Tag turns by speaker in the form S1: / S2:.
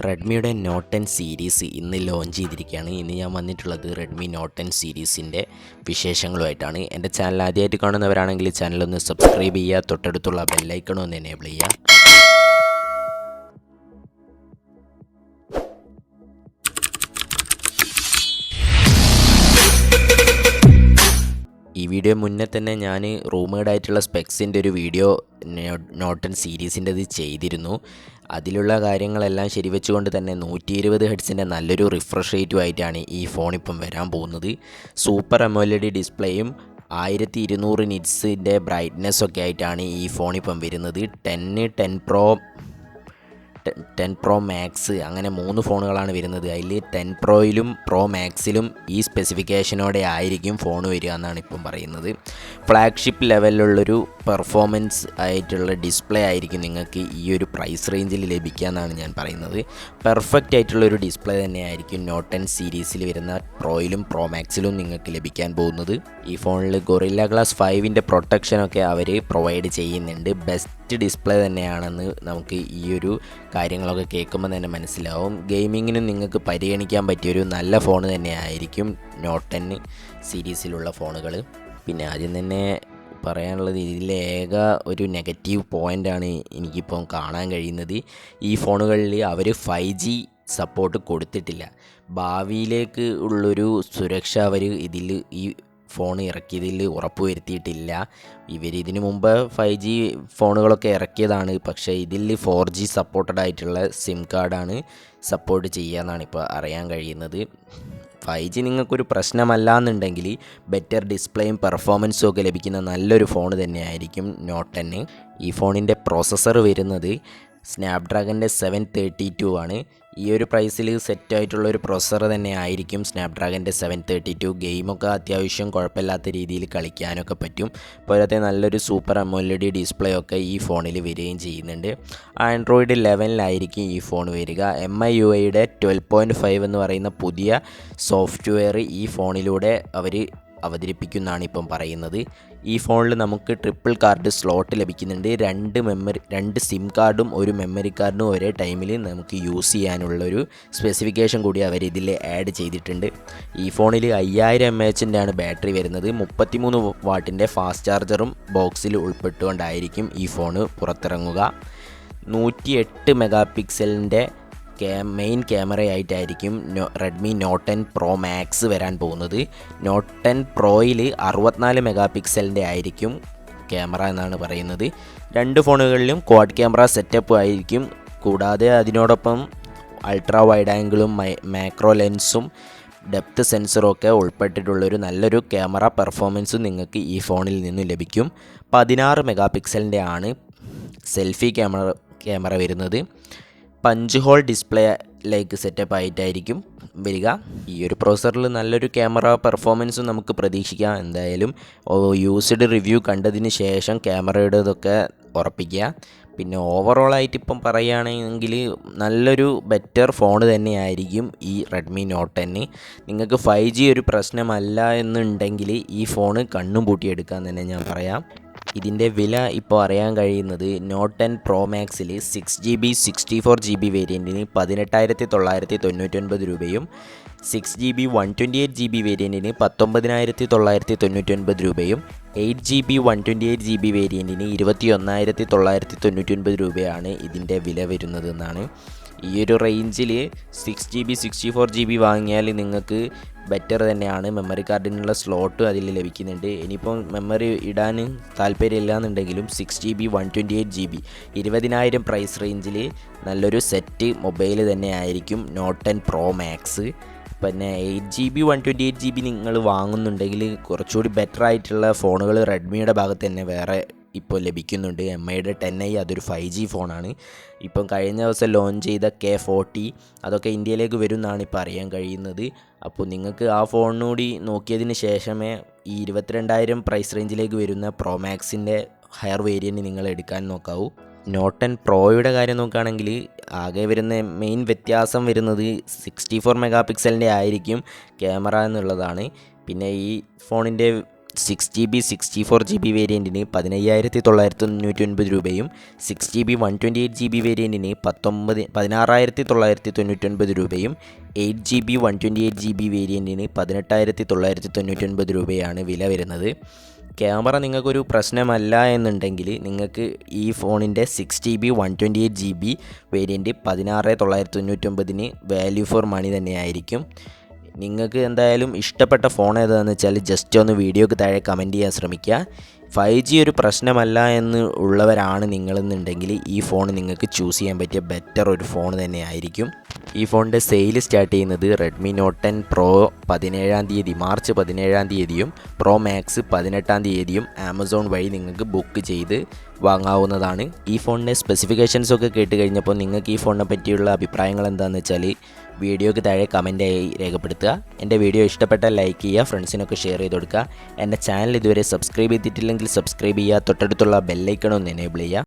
S1: റെഡ്മിയുടെ not 10 series ഇന്ന് launch ചെയ്തിരിക്കുകയാണ്. ഇന്ന് ഞാൻ വന്നിട്ടുള്ളത് റെഡ്മി നോട്ട് 10 സീരീസിൻ്റെ വിശേഷങ്ങളുമായിട്ടാണ്. എൻ്റെ ചാനൽ ആദ്യമായിട്ട് കാണുന്നവരാണെങ്കിൽ ചാനലൊന്ന് സബ്സ്ക്രൈബ് ചെയ്യുക, തൊട്ടടുത്തുള്ള ബെല്ലൈക്കൺ ഒന്ന് എനേബിൾ ചെയ്യുക. ഈ വീഡിയോ മുന്നേ തന്നെ ഞാൻ റൂമേഡായിട്ടുള്ള സ്പെക്സിൻ്റെ ഒരു വീഡിയോ നോട്ട് 10 സീരീസിൻ്റെത് ചെയ്തിരുന്നു. അതിലുള്ള കാര്യങ്ങളെല്ലാം ശരിവെച്ചുകൊണ്ട് തന്നെ 120 ഹെർട്സിൻ്റെ നല്ലൊരു റിഫ്രഷ് റേറ്റുമായിട്ടാണ് ഈ ഫോൺ ഇപ്പം വരാൻ പോകുന്നത്. സൂപ്പർ AMOLED ഡിസ്പ്ലേയും 1200 നിറ്റ്സിൻ്റെ ബ്രൈറ്റ്നെസ്സൊക്കെ ആയിട്ടാണ് ഈ ഫോൺ ഇപ്പം വരുന്നത്. 10 Pro മാക്സ് അങ്ങനെ 3 ഫോണുകളാണ് വരുന്നത്. അതിൽ 10 പ്രോയിലും പ്രോ മാക്സിലും ഈ സ്പെസിഫിക്കേഷനോടെ ആയിരിക്കും ഫോൺ വരിക എന്നാണ് ഇപ്പം പറയുന്നത്. ഫ്ലാഗ്ഷിപ്പ് ലെവലിലുള്ളൊരു പെർഫോമൻസ് ആയിട്ടുള്ള ഡിസ്പ്ലേ ആയിരിക്കും നിങ്ങൾക്ക് ഈ ഒരു പ്രൈസ് റേഞ്ചിൽ ലഭിക്കുക എന്നാണ് ഞാൻ പറയുന്നത്. പെർഫെക്റ്റ് ആയിട്ടുള്ളൊരു ഡിസ്പ്ലേ തന്നെയായിരിക്കും നോട്ട് 10 സീരീസിൽ വരുന്ന പ്രോയിലും പ്രോ മാക്സിലും നിങ്ങൾക്ക് ലഭിക്കാൻ പോകുന്നത്. ഈ ഫോണിൽ ഗൊറില്ല ഗ്ലാസ് 5ൻ്റെ പ്രൊട്ടക്ഷനൊക്കെ അവർ പ്രൊവൈഡ് ചെയ്യുന്നുണ്ട്. ബെസ്റ്റ് ഡിസ്പ്ലേ തന്നെയാണെന്ന് നമുക്ക് ഈ ഒരു കാര്യങ്ങളൊക്കെ കേൾക്കുമ്പോൾ തന്നെ മനസ്സിലാവും. ഗെയിമിങ്ങിനും നിങ്ങൾക്ക് പരിഗണിക്കാൻ പറ്റിയൊരു നല്ല ഫോൺ തന്നെയായിരിക്കും നോട്ട് 10 സീരീസിലുള്ള ഫോണുകൾ. പിന്നെ ആദ്യം തന്നെ പറയാനുള്ളത്, ഇതിലെ ഏക ഒരു നെഗറ്റീവ് പോയിൻ്റാണ് എനിക്കിപ്പം കാണാൻ കഴിയുന്നത്. ഈ ഫോണുകളിൽ അവർ 5G സപ്പോർട്ട് കൊടുത്തിട്ടില്ല. ഭാവിയിലേക്ക് ഉള്ളൊരു സുരക്ഷ അവർ ഈ ഫോൺ ഇറക്കിയതിൽ ഉറപ്പുവരുത്തിയിട്ടില്ല. ഇതിനു മുമ്പ് 5G ഫോണുകളൊക്കെ ഇറക്കിയതാണ്, പക്ഷേ ഇതിൽ 4G സപ്പോർട്ടഡ് ആയിട്ടുള്ള സിം കാർഡാണ് സപ്പോർട്ട് ചെയ്യുക എന്നാണ് ഇപ്പോൾ അറിയാൻ കഴിയുന്നത്. 5G നിങ്ങൾക്കൊരു പ്രശ്നമല്ല എന്നുണ്ടെങ്കിൽ ബെറ്റർ ഡിസ്പ്ലേയും പെർഫോമൻസും ഒക്കെ ലഭിക്കുന്ന നല്ലൊരു ഫോൺ തന്നെയായിരിക്കും നോട്ട് 10. ഈ ഫോണിൻ്റെ പ്രോസസ്സർ വരുന്നത് സ്നാപ്ഡ്രാഗൻ്റെ 732 ആണ്. ഈ ഒരു പ്രൈസിൽ സെറ്റായിട്ടുള്ളൊരു പ്രോസസ്സർ തന്നെ ആയിരിക്കും സ്നാപ്ഡ്രാഗൻ്റെ 732. ഗെയിമൊക്കെ അത്യാവശ്യം കുഴപ്പമില്ലാത്ത രീതിയിൽ കളിക്കാനൊക്കെ പറ്റും. പോലത്തെ നല്ലൊരു സൂപ്പർ AMOLED ഡിസ്പ്ലേ ഒക്കെ ഈ ഫോണിൽ വരികയും ചെയ്യുന്നുണ്ട്. ആൻഡ്രോയിഡ് 11 ഈ ഫോൺ വരിക. MIUIയുടെ 12.5 എന്ന് പറയുന്ന പുതിയ സോഫ്റ്റ്വെയർ ഈ ഫോണിലൂടെ അവർ അവതരിപ്പിക്കുന്നതാണ് ഇപ്പം പറയുന്നത്. ഈ ഫോണിൽ നമുക്ക് ട്രിപ്പിൾ കാർഡ് സ്ലോട്ട് ലഭിക്കുന്നുണ്ട്. 2 സിം കാർഡും ഒരു മെമ്മറി കാർഡും ഒരേ ടൈമിൽ നമുക്ക് യൂസ് ചെയ്യാനുള്ളൊരു സ്പെസിഫിക്കേഷൻ കൂടി അവർ ഇതിൽ ആഡ് ചെയ്തിട്ടുണ്ട്. ഈ ഫോണിൽ 5000 mAh ബാറ്ററി വരുന്നത്. 33 വാട്ടിൻ്റെ ഫാസ്റ്റ് ചാർജറും ബോക്സിൽ ഉൾപ്പെട്ടുകൊണ്ടായിരിക്കും ഈ ഫോണ് പുറത്തിറങ്ങുക. 108 മെഗാ പിക്സലിൻ്റെ മെയിൻ ക്യാമറയായിട്ടായിരിക്കും റെഡ്മി നോട്ട് 10 പ്രോ മാക്സ് വരാൻ പോകുന്നത്. നോട്ട് 10 പ്രോയിൽ 64 മെഗാ പിക്സലിൻ്റെ ആയിരിക്കും ക്യാമറ എന്നാണ് പറയുന്നത്. 2 ഫോണുകളിലും ക്വാഡ് ക്യാമറ സെറ്റപ്പ് ആയിരിക്കും. കൂടാതെ അതിനോടൊപ്പം അൾട്രാ വൈഡ് ആംഗിളും മാക്രോ ലെൻസും ഡെപ്ത് സെൻസറും ഒക്കെ ഉൾപ്പെട്ടിട്ടുള്ളൊരു നല്ലൊരു ക്യാമറ പെർഫോമൻസും നിങ്ങൾക്ക് ഈ ഫോണിൽ നിന്ന് ലഭിക്കും. 16 മെഗാ പിക്സലിൻ്റെ ആണ് സെൽഫി ക്യാമറ വരുന്നത്. പഞ്ച് ഹോൾ ഡിസ്പ്ലേയിലേക്ക് സെറ്റപ്പ് ആയിട്ടായിരിക്കും വരിക. ഈ ഒരു പ്രോസസ്സറിൽ നല്ലൊരു ക്യാമറ പെർഫോമൻസും നമുക്ക് പ്രതീക്ഷിക്കാം. എന്തായാലും യൂസ്ഡ് റിവ്യൂ കണ്ടതിന് ശേഷം ക്യാമറയുടേതൊക്കെ ഉറപ്പിക്കുക. പിന്നെ ഓവറോളായിട്ട് ഇപ്പം പറയുകയാണെങ്കിൽ നല്ലൊരു ബെറ്റർ ഫോൺ തന്നെയായിരിക്കും ഈ റെഡ്മി നോട്ട് 10. നിങ്ങൾക്ക് 5G ഒരു പ്രശ്നമല്ല എന്നുണ്ടെങ്കിൽ ഈ ഫോണ് കണ്ണും പൂട്ടിയെടുക്കാൻ തന്നെ ഞാൻ പറയാം. ഇതിൻ്റെ വില ഇപ്പോൾ അറിയാൻ കഴിയുന്നത് നോട്ട് 10 പ്രോ മാക്സിൽ 6GB 64GB വേരിയൻറ്റിന് 18,999 രൂപയും 6GB 128GB വേരിയൻറ്റിന് 19,999 രൂപയും 8GB 128GB വേരിയൻറ്റിന് 21,999 രൂപയാണ് ഇതിൻ്റെ വില വരുന്നത് എന്നാണ്. ഈ ഒരു റേഞ്ചിൽ 6GB 64GB വാങ്ങിയാൽ നിങ്ങൾക്ക് ബെറ്റർ തന്നെയാണ്. മെമ്മറി കാർഡിനുള്ള സ്ലോട്ട് അതിൽ ലഭിക്കുന്നുണ്ട്. ഇനിയിപ്പം മെമ്മറി ഇടാൻ താല്പര്യമില്ല എന്നുണ്ടെങ്കിലും 6GB 128GB 20,000 പ്രൈസ് റേഞ്ചിൽ നല്ലൊരു സെറ്റ് മൊബൈൽ തന്നെ ആയിരിക്കും നോട്ട് 10 പ്രോ മാക്സ്. പിന്നെ 8GB 128GB നിങ്ങൾ വാങ്ങുന്നുണ്ടെങ്കിൽ കുറച്ചുകൂടി ബെറ്റർ ആയിട്ടുള്ള ഫോണുകൾ റെഡ്മിയുടെ ഭാഗത്ത് തന്നെ വേറെ ഇപ്പോൾ ലഭിക്കുന്നുണ്ട്. MIയുടെ 10i അതൊരു 5G ഫോണാണ്. ഇപ്പം കഴിഞ്ഞ ദിവസം ലോഞ്ച് ചെയ്ത K40 അതൊക്കെ ഇന്ത്യയിലേക്ക് വരും എന്നാണ് ഇപ്പോൾ അറിയാൻ കഴിയുന്നത്. അപ്പോൾ നിങ്ങൾക്ക് ആ ഫോണിനൂടി നോക്കിയതിന് ശേഷമേ ഈ 22,000 പ്രൈസ് റേഞ്ചിലേക്ക് വരുന്ന പ്രോ മാക്സിൻ്റെ ഹയർ വേരിയൻറ്റ് നിങ്ങൾ എടുക്കാൻ നോക്കാവൂ. നോട്ട് 10 പ്രോയുടെ കാര്യം നോക്കുകയാണെങ്കിൽ ആകെ വരുന്ന മെയിൻ വ്യത്യാസം വരുന്നത് 64 മെഗാ പിക്സലിൻ്റെ ആയിരിക്കും ക്യാമറ എന്നുള്ളതാണ്. പിന്നെ ഈ ഫോണിൻ്റെ 6GB 64GB വേരിയൻറ്റിന് 15,999 രൂപയും 6GB 128GB വേരിയൻറ്റിന് 16,999 രൂപയും 8GB 128GB വേരിയൻറ്റിന് 18,999 രൂപയാണ് വില വരുന്നത്. ക്യാമറ നിങ്ങൾക്കൊരു പ്രശ്നമല്ല എന്നുണ്ടെങ്കിൽ നിങ്ങൾക്ക് ഈ ഫോണിൻ്റെ 6GB 128GB variant 16,999 value for money തന്നെയായിരിക്കും. നിങ്ങൾക്ക് എന്തായാലും ഇഷ്ടപ്പെട്ട ഫോൺ ഏതാണെന്ന് വെച്ചാൽ ജസ്റ്റ് ഒന്ന് വീഡിയോക്ക് താഴെ കമൻറ്റ് ചെയ്യാൻ ശ്രമിക്കുക. 5G ഒരു പ്രശ്നമല്ല എന്ന് ഉള്ളവരാണ് നിങ്ങളെന്നുണ്ടെങ്കിൽ ഈ ഫോൺ നിങ്ങൾക്ക് ചൂസ് ചെയ്യാൻ പറ്റിയ ബെറ്റർ ഒരു ഫോൺ തന്നെയായിരിക്കും. ഈ ഫോണിൻ്റെ സെയിൽ സ്റ്റാർട്ട് ചെയ്യുന്നത് റെഡ്മി നോട്ട് 10 പ്രോ 17-ാം തീയതി മാർച്ച് 17-ാം തീയതിയും പ്രോ മാക്സ് 18-ാം തീയതിയും ആമസോൺ വഴി നിങ്ങൾക്ക് ബുക്ക് ചെയ്ത് വാങ്ങാവുന്നതാണ്. ഈ ഫോണിൻ്റെ സ്പെസിഫിക്കേഷൻസൊക്കെ കേട്ട് കഴിഞ്ഞപ്പോൾ നിങ്ങൾക്ക് ഈ ഫോണിനെ പറ്റിയുള്ള അഭിപ്രായങ്ങൾ എന്താണെന്ന് വെച്ചാൽ വീഡിയോയ്ക്ക് താഴെ കമൻറ്റായി രേഖപ്പെടുത്തുക. എൻ്റെ വീഡിയോ ഇഷ്ടപ്പെട്ടാൽ ലൈക്ക് ചെയ്യുക, ഫ്രണ്ട്സിനൊക്കെ ഷെയർ ചെയ്ത് കൊടുക്കുക. എൻ്റെ ചാനൽ ഇതുവരെ സബ്സ്ക്രൈബ് ചെയ്തിട്ടില്ലെങ്കിൽ സബ്സ്ക്രൈബ് ചെയ്യുക, തൊട്ടടുത്തുള്ള ബെല്ലൈക്കൺ ഒന്ന് എനേബിൾ ചെയ്യുക.